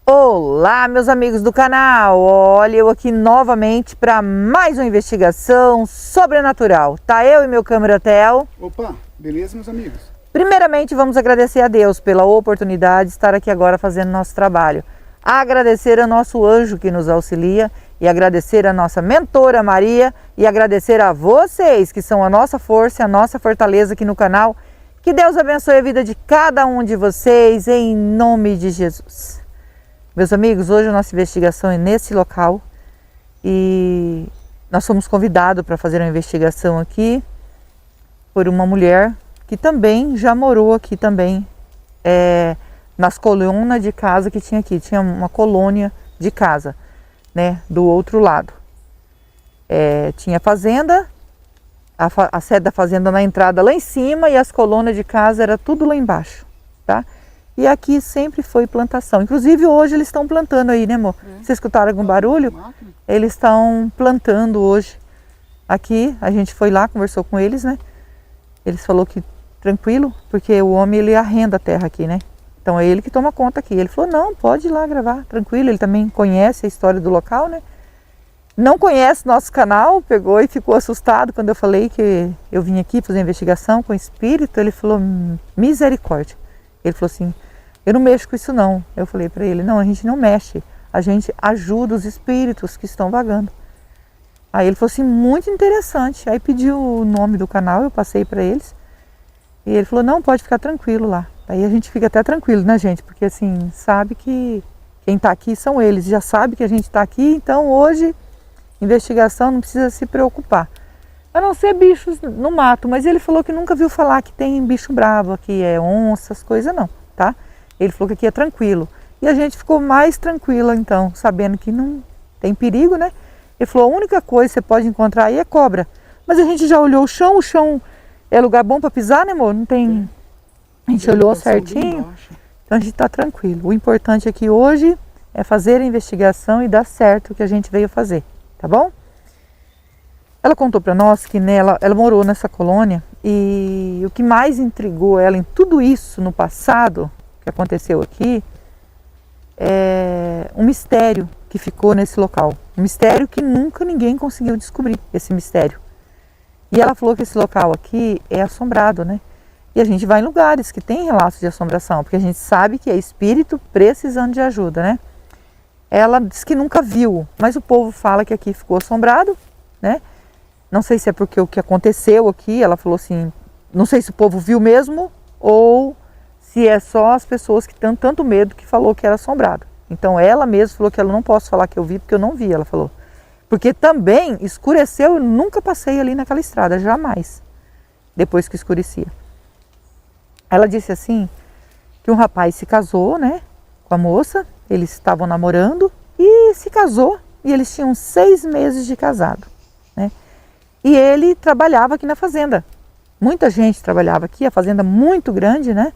Olá, meus amigos do canal. Olha, eu aqui novamente para mais uma investigação sobrenatural. Tá eu e meu câmera Theo. Opa, beleza, meus amigos? Primeiramente, vamos agradecer a Deus pela oportunidade de estar aqui agora fazendo nosso trabalho. Agradecer ao nosso anjo que nos auxilia e agradecer a nossa mentora Maria e agradecer a vocês que são a nossa força e a nossa fortaleza aqui no canal. Que Deus abençoe a vida de cada um de vocês em nome de Jesus. Meus amigos, hoje a nossa investigação é nesse local e nós fomos convidados para fazer uma investigação aqui por uma mulher que também já morou aqui também, nas colônias de casa que tinha aqui. Tinha uma colônia de casa, né, do outro lado. Tinha fazenda, a sede da fazenda na entrada lá em cima e as colônias de casa era tudo lá embaixo, tá? E aqui sempre foi plantação. Inclusive hoje eles estão plantando aí, né, amor? Vocês escutaram algum barulho? Eles estão plantando hoje. Aqui a gente foi lá, conversou com eles, né? Eles falou que tranquilo, porque o homem ele arrenda a terra aqui, né? Então é ele que toma conta aqui. Ele falou, não, pode ir lá gravar, tranquilo. Ele também conhece a história do local, né? Não conhece nosso canal, pegou e ficou assustado quando eu falei que eu vim aqui fazer investigação com espírito. Ele falou, misericórdia. Ele falou assim, eu não mexo com isso não. Eu falei para ele, não, a gente não mexe, a gente ajuda os espíritos que estão vagando. Aí ele falou assim, muito interessante. Aí pediu o nome do canal, eu passei para eles. E ele falou, não, pode ficar tranquilo lá. Aí a gente fica até tranquilo, né, gente? Porque assim, sabe que quem está aqui são eles, já sabe que a gente está aqui, então hoje, investigação não precisa se preocupar. A não ser bichos no mato, mas ele falou que nunca viu falar que tem bicho bravo aqui, onças, coisa não, tá? Ele falou que aqui é tranquilo. E a gente ficou mais tranquila então, sabendo que não tem perigo, né? Ele falou, a única coisa que você pode encontrar aí é cobra. Mas a gente já olhou o chão é lugar bom para pisar, né, amor? Não tem... A gente olhou certinho, então a gente tá tranquilo. O importante aqui hoje é fazer a investigação e dar certo o que a gente veio fazer, tá bom? Ela contou para nós que ela morou nessa colônia e o que mais intrigou ela em tudo isso no passado, que aconteceu aqui, é um mistério que ficou nesse local. Um mistério que nunca ninguém conseguiu descobrir, esse mistério. E ela falou que esse local aqui é assombrado, né? E a gente vai em lugares que tem relatos de assombração, porque a gente sabe que é espírito precisando de ajuda, né? Ela disse que nunca viu, mas o povo fala que aqui ficou assombrado, né? Não sei se é porque o que aconteceu aqui, ela falou assim, não sei se o povo viu mesmo ou se é só as pessoas que têm tanto medo que falou que era assombrado. Então ela mesma falou que ela não posso falar que eu vi porque eu não vi, ela falou. Porque também escureceu, eu nunca passei ali naquela estrada, jamais, depois que escurecia. Ela disse assim, que um rapaz se casou, né, com a moça, eles estavam namorando e se casou e eles tinham 6 meses de casado, né. E ele trabalhava aqui na fazenda. Muita gente trabalhava aqui, a fazenda muito grande, né?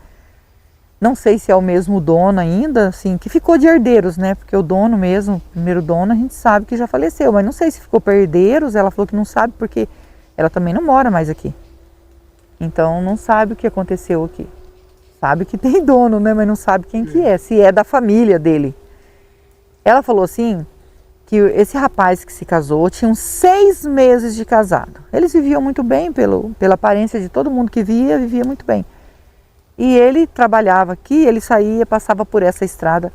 Não sei se é o mesmo dono ainda, assim, que ficou de herdeiros, né? Porque o dono mesmo, o primeiro dono, a gente sabe que já faleceu, mas não sei se ficou para herdeiros, ela falou que não sabe porque ela também não mora mais aqui. Então não sabe o que aconteceu aqui. Sabe que tem dono, né? Mas não sabe quem que é, se é da família dele. Ela falou assim, que esse rapaz que se casou tinha 6 meses de casado. Eles viviam muito bem, pela aparência de todo mundo que vivia muito bem. E ele trabalhava aqui, ele saía, passava por essa estrada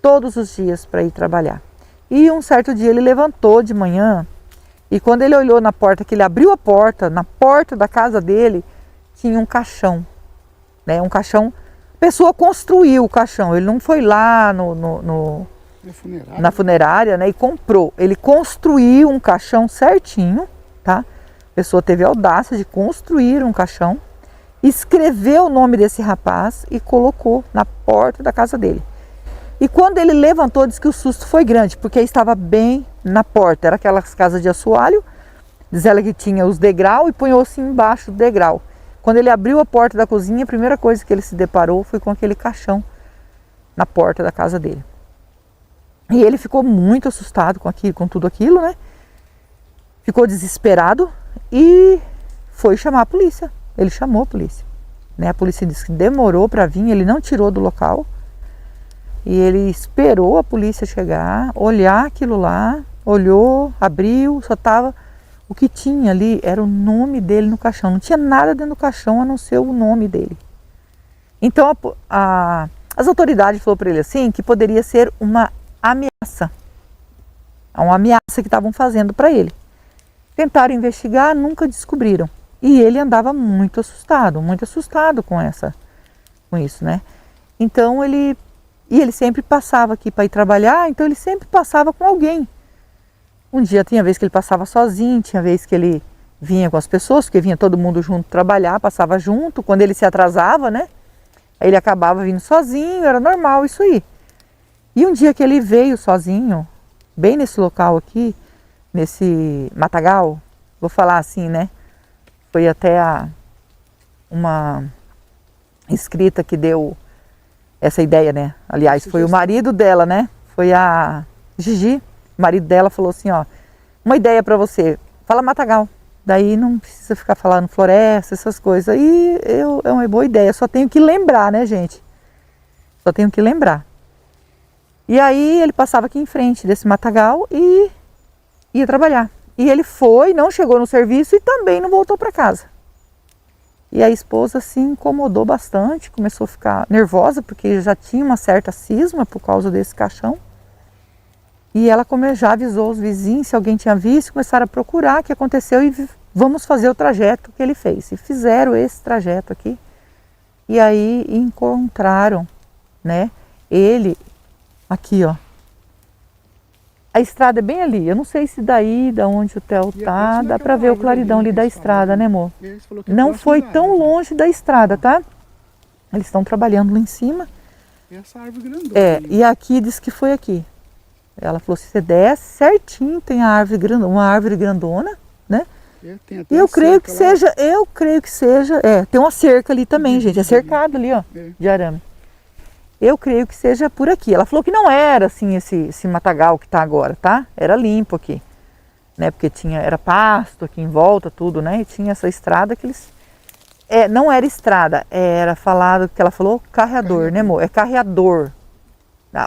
todos os dias para ir trabalhar. E um certo dia ele levantou de manhã e quando ele olhou na porta, que ele abriu a porta, na porta da casa dele, tinha um caixão, né? Um caixão, a pessoa construiu o caixão, ele não foi lá na funerária, né, e comprou. Ele construiu um caixão certinho, tá? A pessoa teve a audácia de construir um caixão, escreveu o nome desse rapaz e colocou na porta da casa dele. E quando ele levantou, disse que o susto foi grande, porque estava bem na porta. Era aquelas casas de assoalho, diz ela que tinha os degraus e punhou-se embaixo do degrau. Quando ele abriu a porta da cozinha, a primeira coisa que ele se deparou foi com aquele caixão na porta da casa dele. E ele ficou muito assustado com aquilo, com tudo aquilo, né? Ficou desesperado e foi chamar a polícia. Ele chamou a polícia, né? A polícia disse que demorou para vir, ele não tirou do local. E ele esperou a polícia chegar, olhar aquilo lá, olhou, abriu, só tava... O que tinha ali era o nome dele no caixão. Não tinha nada dentro do caixão a não ser o nome dele. Então as autoridades falaram para ele assim que poderia ser uma ameaça. Uma ameaça que estavam fazendo para ele. Tentaram investigar, nunca descobriram. E ele andava muito assustado com isso, né? Então ele sempre passava aqui para ir trabalhar, então ele sempre passava com alguém. Um dia tinha vez que ele passava sozinho, tinha vez que ele vinha com as pessoas, porque vinha todo mundo junto trabalhar, passava junto. Quando ele se atrasava, né? Aí ele acabava vindo sozinho, era normal isso aí. E um dia que ele veio sozinho, bem nesse local aqui, nesse matagal, vou falar assim, né? Foi até uma inscrita que deu essa ideia, né? Aliás, foi o marido dela, né? Foi a Gigi. O marido dela falou assim, ó, uma ideia para você, fala matagal. Daí não precisa ficar falando floresta, essas coisas. Aí é uma boa ideia, só tenho que lembrar, né, gente? Só tenho que lembrar. E aí ele passava aqui em frente desse matagal e ia trabalhar. E ele foi, não chegou no serviço e também não voltou para casa. E a esposa se incomodou bastante, começou a ficar nervosa, porque já tinha uma certa cisma por causa desse caixão. E ela já avisou os vizinhos, se alguém tinha visto, começaram a procurar o que aconteceu e vamos fazer o trajeto que ele fez. E fizeram esse trajeto aqui. E aí encontraram, né, ele aqui, ó. A estrada é bem ali. Eu não sei se daí, da onde o Theo tá, dá para ver o claridão ali da estrada, né, amor? Não foi tão longe da estrada, tá? Eles estão trabalhando lá em cima. E essa árvore grandona. E aqui diz que foi aqui. Ela falou, se você desce certinho, tem uma árvore grandona, né? Eu creio que seja, tem uma cerca ali também, gente, é cercado ali, ó, de arame. Eu creio que seja por aqui. Ela falou que não era assim esse matagal que tá agora, tá? Era limpo aqui, né? Porque era pasto aqui em volta, tudo, né? E tinha essa estrada que eles... não era estrada, era falado, que ela falou, carreador, né, amor? É carreador.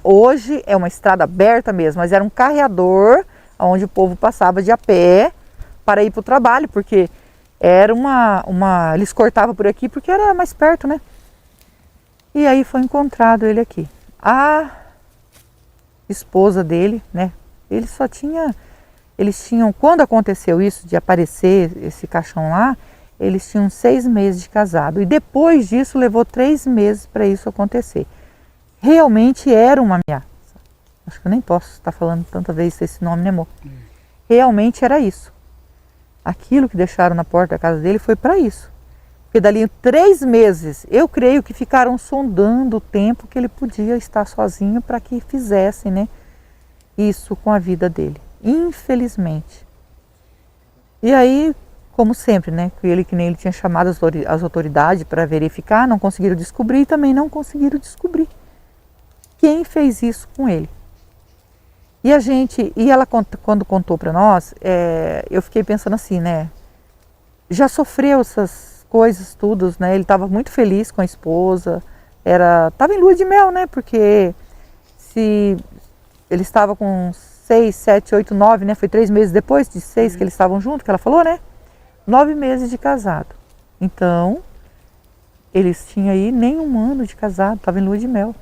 Hoje é uma estrada aberta mesmo, mas era um carreador onde o povo passava de a pé para ir para o trabalho, porque era eles cortavam por aqui porque era mais perto, né? E aí foi encontrado ele aqui. A esposa dele, né? Eles tinham, quando aconteceu isso de aparecer esse caixão lá, eles tinham 6 meses de casado. E depois disso levou 3 meses para isso acontecer. Realmente era uma ameaça. Acho que eu nem posso estar falando tanta vez esse nome, né, amor? Realmente era isso. Aquilo que deixaram na porta da casa dele foi para isso. Porque dali 3 meses, eu creio que ficaram sondando o tempo que ele podia estar sozinho para que fizessem, né, isso com a vida dele. Infelizmente. E aí, como sempre, né, que nem ele tinha chamado as autoridades para verificar, não conseguiram descobrir e também não conseguiram descobrir quem fez isso com ele. E ela quando contou para nós, eu fiquei pensando assim, né, já sofreu essas coisas tudo, né, ele estava muito feliz com a esposa, estava em lua de mel, né, porque se ele estava com 6, 7, 8, 9, né, foi 3 meses depois de 6 que eles estavam juntos, que ela falou, né, 9 meses de casado. Então, eles tinham aí nem 1 ano de casado, estava em lua de mel.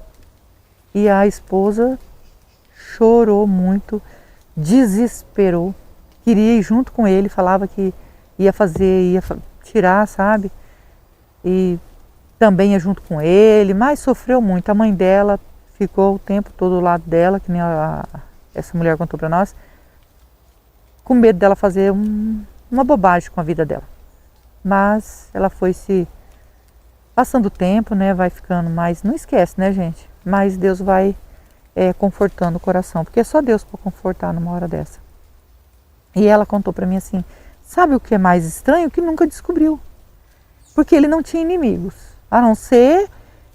E a esposa chorou muito, desesperou, queria ir junto com ele, falava que ia tirar, sabe? E também ia junto com ele, mas sofreu muito. A mãe dela ficou o tempo todo do lado dela, que nem essa mulher contou para nós, com medo dela fazer uma bobagem com a vida dela. Mas ela foi se passando o tempo, né? Vai ficando mais... Não esquece, né, gente? Mas Deus vai confortando o coração, porque é só Deus para confortar numa hora dessa. E ela contou para mim assim, sabe o que é mais estranho? Que nunca descobriu. Porque ele não tinha inimigos, a não ser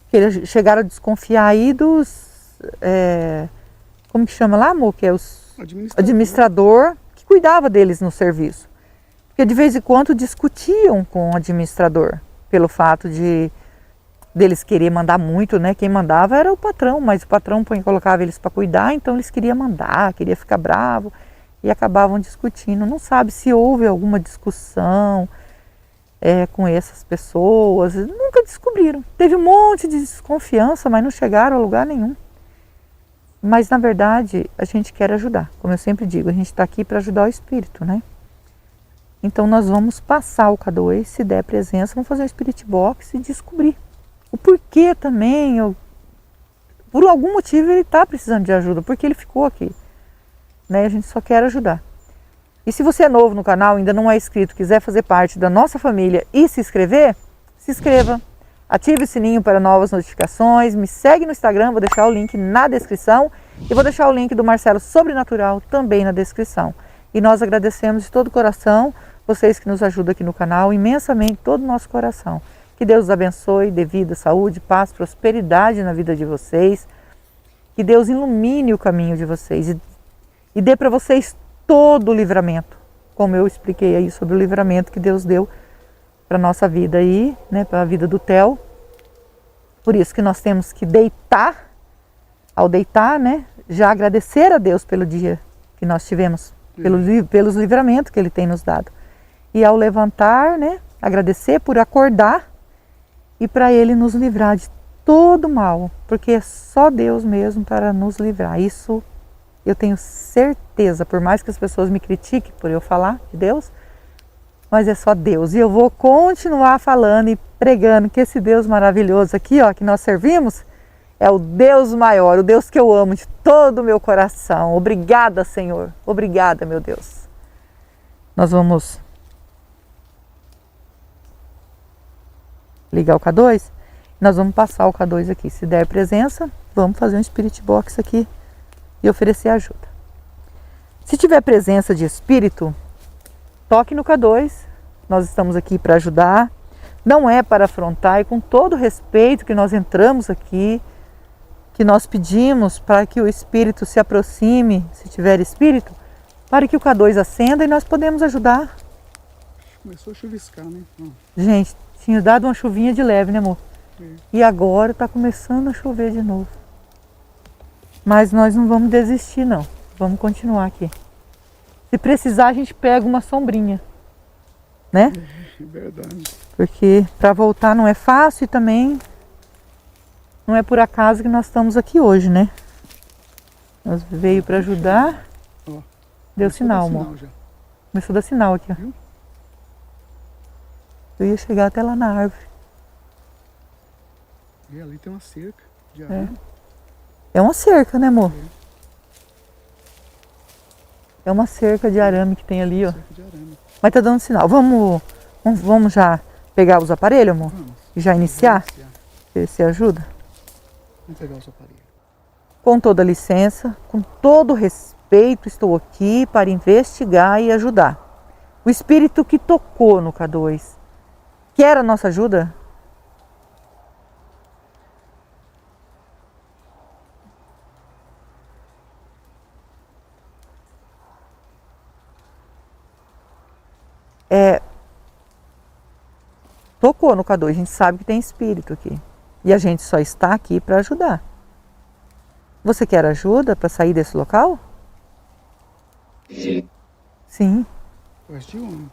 que eles chegaram a desconfiar aí dos... como que chama lá, amor? Que é os administrador que cuidava deles no serviço. Porque de vez em quando discutiam com o administrador, pelo fato de deles querer mandar muito, né? Quem mandava era o patrão, mas o patrão colocava eles para cuidar, então eles queriam mandar, queria ficar bravo e acabavam discutindo. Não sabe se houve alguma discussão com essas pessoas, nunca descobriram. Teve um monte de desconfiança, mas não chegaram a lugar nenhum. Mas na verdade a gente quer ajudar, como eu sempre digo, a gente está aqui para ajudar o espírito, né? Então nós vamos passar o K2, se der presença, vamos fazer o Spirit Box e descobrir o porquê também. Por algum motivo ele está precisando de ajuda, porque ele ficou aqui, né? A gente só quer ajudar. E se você é novo no canal, ainda não é inscrito, quiser fazer parte da nossa família e se inscrever, se inscreva. Ative o sininho para novas notificações, me segue no Instagram, vou deixar o link na descrição e vou deixar o link do Marcelo Sobrenatural também na descrição. E nós agradecemos de todo o coração vocês que nos ajudam aqui no canal, imensamente, todo o nosso coração. Que Deus os abençoe, dê vida, saúde, paz, prosperidade na vida de vocês. Que Deus ilumine o caminho de vocês e dê para vocês todo o livramento, como eu expliquei aí sobre o livramento que Deus deu para a nossa vida aí, né, para a vida do Theo. Por isso que nós temos que deitar, ao deitar, né, já agradecer a Deus pelo dia que nós tivemos, pelos livramentos que Ele tem nos dado. E ao levantar, né, agradecer por acordar e para Ele nos livrar de todo mal, porque é só Deus mesmo para nos livrar. Isso eu tenho certeza, por mais que as pessoas me critiquem por eu falar de Deus, mas é só Deus. E eu vou continuar falando e pregando que esse Deus maravilhoso aqui, ó, que nós servimos, é o Deus maior, o Deus que eu amo de todo o meu coração. Obrigada, Senhor. Obrigada, meu Deus. Nós vamos ligar o K2. Nós vamos passar o K2 aqui. Se der presença, vamos fazer um Spirit Box aqui e oferecer ajuda. Se tiver presença de espírito, toque no K2. Nós estamos aqui para ajudar. Não é para afrontar, e com todo o respeito que nós entramos aqui, que nós pedimos para que o espírito se aproxime, se tiver espírito, para que o K2 acenda e nós podemos ajudar. Começou a chuviscar, né? Gente, tinha dado uma chuvinha de leve, né, amor? E agora está começando a chover de novo. Mas nós não vamos desistir, não. Vamos continuar aqui. Se precisar, a gente pega uma sombrinha, né? É verdade. Porque para voltar não é fácil e também não é por acaso que nós estamos aqui hoje, né? Nós veio para ajudar. Ó, deu sinal, amor. Já. Começou a dar sinal aqui, ó. Viu? Eu ia chegar até lá na árvore. E ali tem uma cerca de É. arame. É uma cerca, né, amor? É uma cerca de arame que tem ali, ó. Cerca de arame. Mas tá dando sinal. Vamos já pegar os aparelhos, amor? Vamos. E já iniciar? Vamos iniciar. Ver se ajuda? Vamos pegar os aparelhos. Com toda licença, com todo respeito, estou aqui para investigar e ajudar. O espírito que tocou no K2 quer a nossa ajuda? Tocou no K2, a gente sabe que tem espírito aqui. E a gente só está aqui para ajudar. Você quer ajuda para sair desse local? Sim. Voz de homem.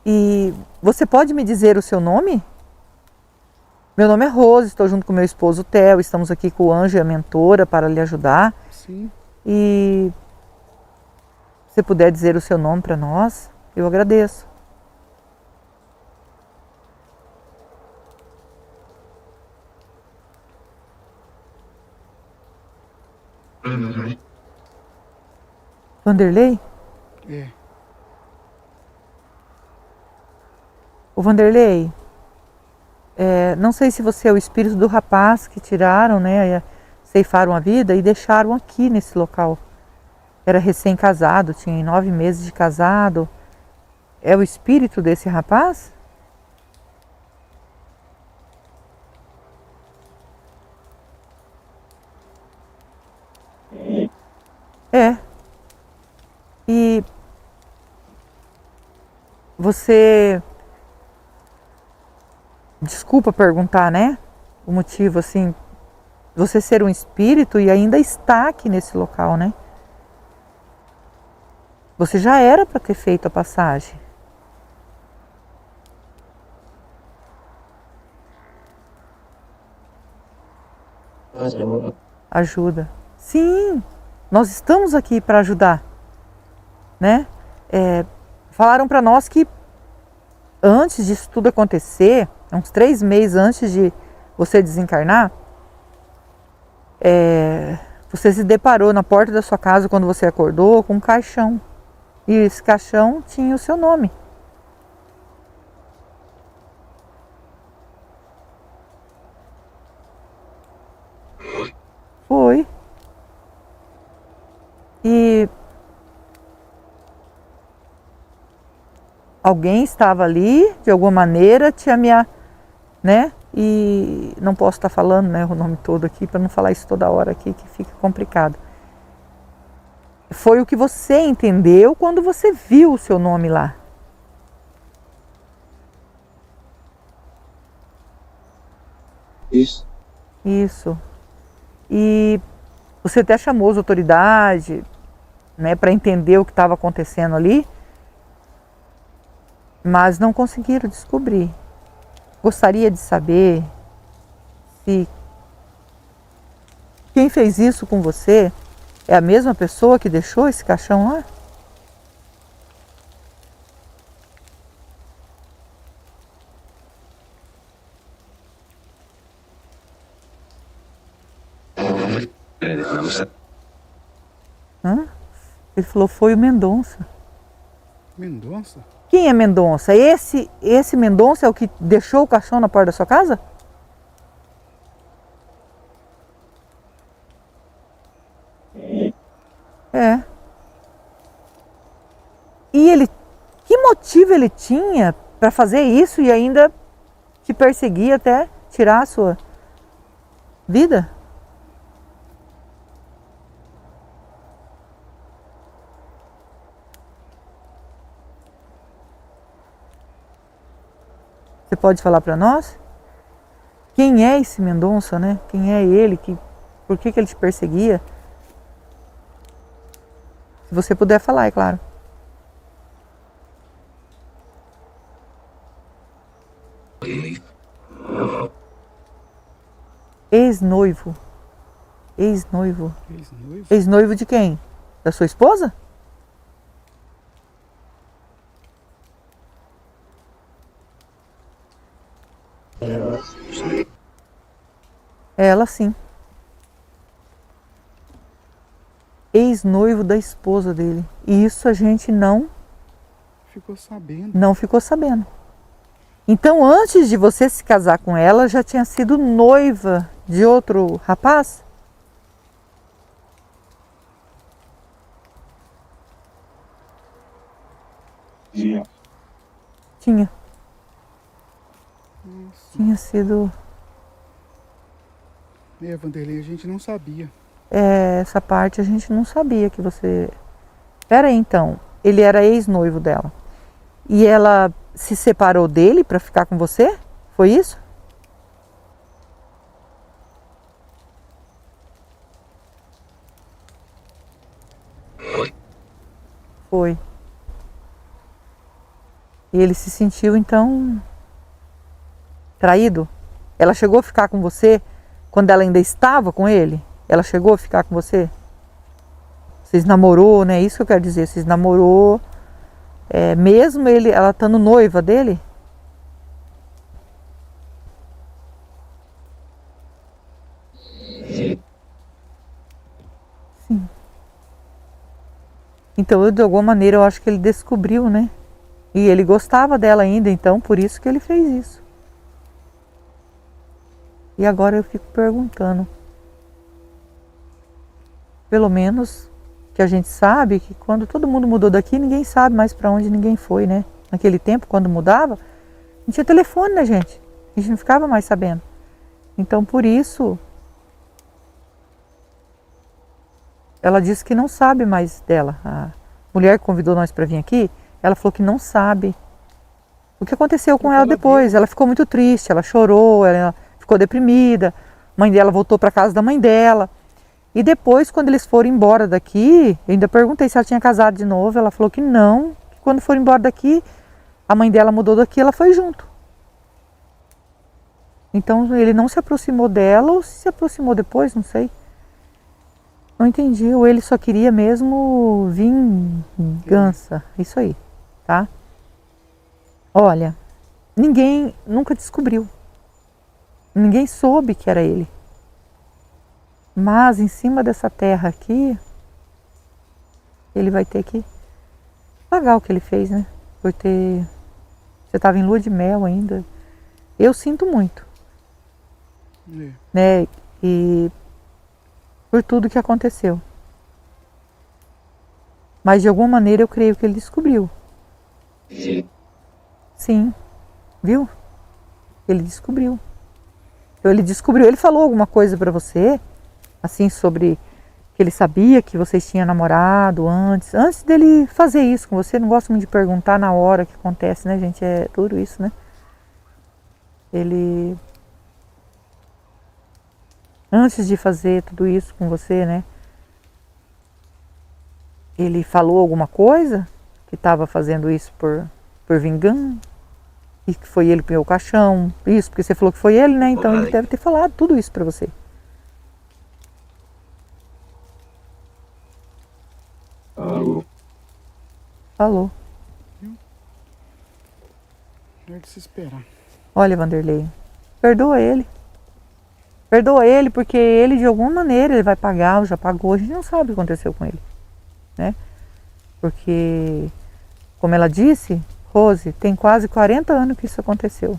E você pode me dizer o seu nome? Meu nome é Rose, estou junto com meu esposo Theo, estamos aqui com o anjo e a mentora para lhe ajudar. Sim. E se você puder dizer o seu nome para nós, eu agradeço. Vanderlei? É. O Vanderlei, não sei se você é o espírito do rapaz que tiraram, né, ceifaram a vida e deixaram aqui nesse local. Era recém-casado, tinha 9 meses de casado. É o espírito desse rapaz? É. E você, desculpa perguntar, né? o motivo, assim, você ser um espírito e ainda está aqui nesse local, né? Você já era para ter feito a passagem. Ajuda. Sim, nós estamos aqui para ajudar, né? Falaram para nós que antes disso tudo acontecer, uns 3 meses antes de você desencarnar, você se deparou na porta da sua casa quando você acordou com um caixão. E esse caixão tinha o seu nome. Foi. E alguém estava ali, de alguma maneira, né? E não posso estar falando, né, o nome todo aqui, para não falar isso toda hora aqui, que fica complicado. Foi o que você entendeu quando você viu o seu nome lá. Isso. Isso. E você até chamou as autoridades, né, para entender o que estava acontecendo ali, mas não conseguiram descobrir. Gostaria de saber se quem fez isso com você é a mesma pessoa que deixou esse caixão lá? Hã? Ele falou, foi o Mendonça. Mendonça? Quem é Mendonça? Esse Mendonça é o que deixou o caixão na porta da sua casa? É. E ele, que motivo ele tinha para fazer isso e ainda te perseguir até tirar a sua vida? Você pode falar para nós? Quem é esse Mendonça, né? Quem é ele? Por que ele te perseguia? Se você puder falar, é claro. Ex-noivo. Ex-noivo. Ex-noivo? Ex-noivo de quem? Da sua esposa? Ela sim. Ex-noivo da esposa dele. E isso a gente não ficou sabendo. Então, antes de você se casar com ela, já tinha sido noiva de outro rapaz? Tinha. Nossa. Tinha sido. Vanderlei, a gente não sabia. Essa parte a gente não sabia que você... Pera aí, então. Ele era ex-noivo dela. E ela se separou dele para ficar com você? Foi isso? Foi. E ele se sentiu, então, traído? Ela chegou a ficar com você quando ela ainda estava com ele? Ela chegou a ficar com você? Vocês namorou, né? Isso que eu quero dizer. Vocês namorou, mesmo ela estando noiva dele? Sim. Então, de alguma maneira, eu acho que ele descobriu, né? E ele gostava dela ainda, então, por isso que ele fez isso. E agora eu fico perguntando. Pelo menos que a gente sabe que quando todo mundo mudou daqui, ninguém sabe mais para onde ninguém foi, né? Naquele tempo, quando mudava, não tinha telefone, né, gente? A gente não ficava mais sabendo. Então, por isso, ela disse que não sabe mais dela. A mulher que convidou nós para vir aqui, ela falou que não sabe o que aconteceu com ela depois. Ela ficou muito triste, ela chorou, ela ficou deprimida, a mãe dela voltou para casa da mãe dela. E depois, quando eles foram embora daqui, eu ainda perguntei se ela tinha casado de novo, ela falou que não, que quando foram embora daqui, a mãe dela mudou daqui, ela foi junto. Então ele não se aproximou dela ou se aproximou depois, não sei. Não entendi, ou ele só queria mesmo vingança, isso aí, tá? Olha, ninguém nunca descobriu, ninguém soube que era ele. Mas em cima dessa terra aqui, ele vai ter que pagar o que ele fez, né? Por ter... Você estava em lua de mel ainda. Eu sinto muito, né? E por tudo que aconteceu. Mas de alguma maneira eu creio que ele descobriu. Sim, viu? Ele descobriu. Então, ele descobriu, ele falou alguma coisa para você, assim, sobre que ele sabia que vocês tinham namorado antes dele fazer isso com você. Não gosto muito de perguntar na hora que acontece, né, gente? É duro isso, né? Ele, antes de fazer tudo isso com você, né? Ele falou alguma coisa que estava fazendo isso por vingança? E que foi ele que pegou o caixão, isso, porque você falou que foi ele, né? Então ele deve ter falado tudo isso para você. Alô? Falou. É de se esperar. Olha, Vanderlei, perdoa ele. Perdoa ele, porque ele, de alguma maneira, ele vai pagar, ou já pagou. A gente não sabe o que aconteceu com ele, né? Porque, como ela disse, Rose, tem quase 40 anos que isso aconteceu.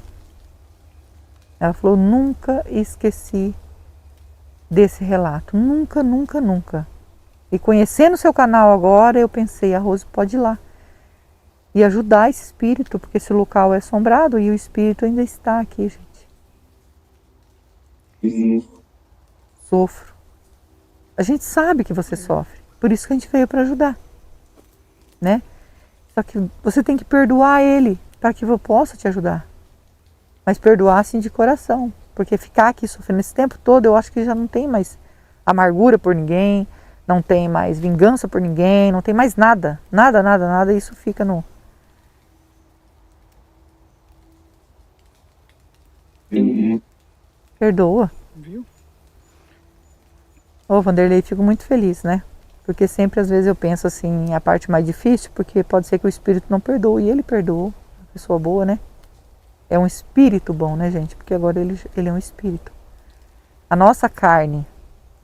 Ela falou, nunca esqueci desse relato. Nunca, nunca, nunca. E conhecendo o seu canal agora, eu pensei, a Rose pode ir lá e ajudar esse espírito, porque esse local é assombrado e o espírito ainda está aqui, gente. Sofro. A gente sabe que você sofre, por isso que a gente veio para ajudar, né? Só que você tem que perdoar ele para que eu possa te ajudar. Mas perdoar assim de coração, porque ficar aqui sofrendo esse tempo todo, eu acho que já não tem mais amargura por ninguém, não tem mais vingança por ninguém, não tem mais nada, nada, nada, nada, isso fica no... Perdoa. Viu? Ô, Vanderlei, fico muito feliz, né? Porque sempre, às vezes, eu penso assim, a parte mais difícil, porque pode ser que o espírito não perdoe, e ele perdoou, uma pessoa boa, né? É um espírito bom, né, gente? Porque agora ele é um espírito. A nossa carne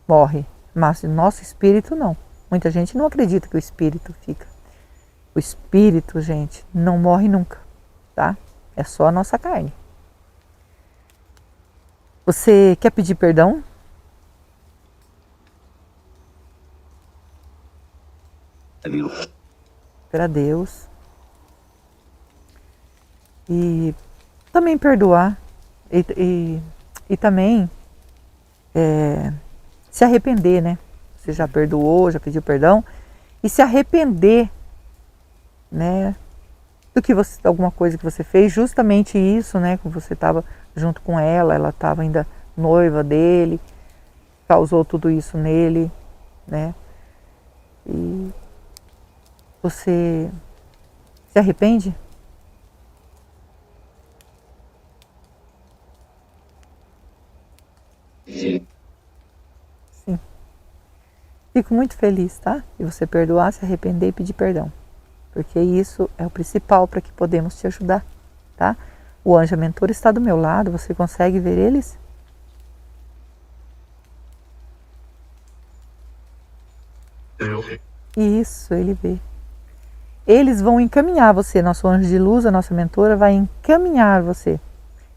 morre, mas o nosso espírito não. Muita gente não acredita que o espírito fica. O espírito, gente, não morre nunca, tá? É só a nossa carne. Você quer pedir perdão? Para Deus. E também perdoar. E também se arrepender, né? Você já perdoou, já pediu perdão. E se arrepender, né? Do que você, alguma coisa que você fez, justamente isso, né? Que você estava junto com ela estava ainda noiva dele, causou tudo isso nele, né? E você se arrepende? Sim. Fico muito feliz, tá? E você perdoar, se arrepender e pedir perdão. Porque isso é o principal para que podemos te ajudar, tá? O anjo mentor está do meu lado, você consegue ver eles? Isso, ele vê. Eles vão encaminhar você, nosso anjo de luz, a nossa mentora vai encaminhar você.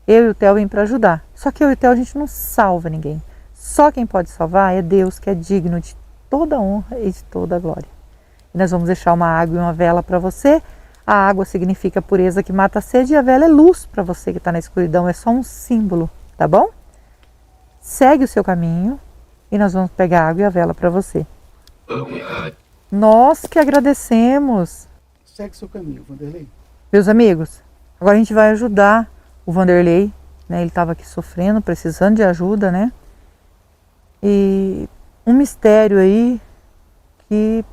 Eu e o Theo vêm para ajudar. Só que eu e o Theo a gente não salva ninguém. Só quem pode salvar é Deus, que é digno de toda honra e de toda glória. E nós vamos deixar uma água e uma vela para você. A água significa pureza que mata a sede e a vela é luz para você que está na escuridão. É só um símbolo, tá bom? Segue o seu caminho e nós vamos pegar a água e a vela para você. Nós que agradecemos. Segue seu caminho, Vanderlei. Meus amigos, agora a gente vai ajudar o Vanderlei né? Ele estava aqui sofrendo, precisando de ajuda, né? E um mistério aí que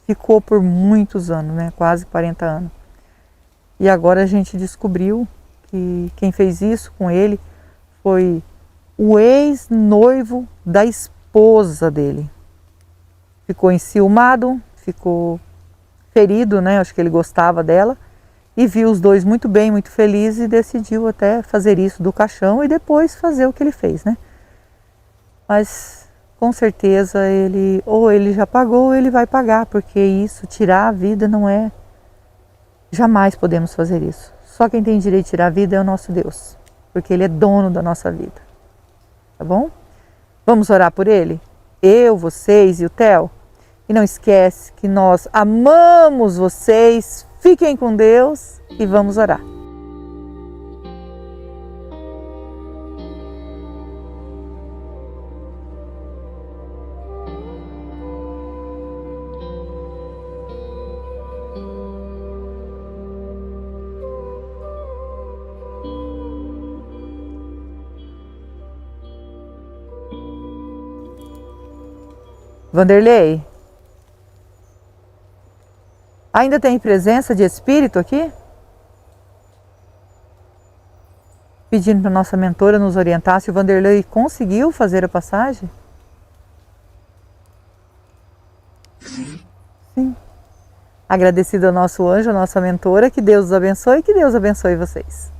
ficou por muitos anos, né? Quase 40 anos. E agora a gente descobriu que quem fez isso com ele foi o ex-noivo da esposa dele. Ficou enciumado, ficou ferido, né? Acho que ele gostava dela. E viu os dois muito bem, muito felizes e decidiu até fazer isso do caixão e depois fazer o que ele fez, né? Mas com certeza ele, ou ele já pagou ou ele vai pagar, porque isso, tirar a vida não é... Jamais podemos fazer isso. Só quem tem direito de tirar a vida é o nosso Deus, porque Ele é dono da nossa vida. Tá bom? Vamos orar por ele? Eu, vocês e o Theo? E não esquece que nós amamos vocês. Fiquem com Deus e vamos orar. Vanderlei, ainda tem presença de espírito aqui? Pedindo para nossa mentora nos orientar se o Vanderlei conseguiu fazer a passagem? Sim. Agradecido ao nosso anjo, a nossa mentora, que Deus os abençoe e que Deus abençoe vocês.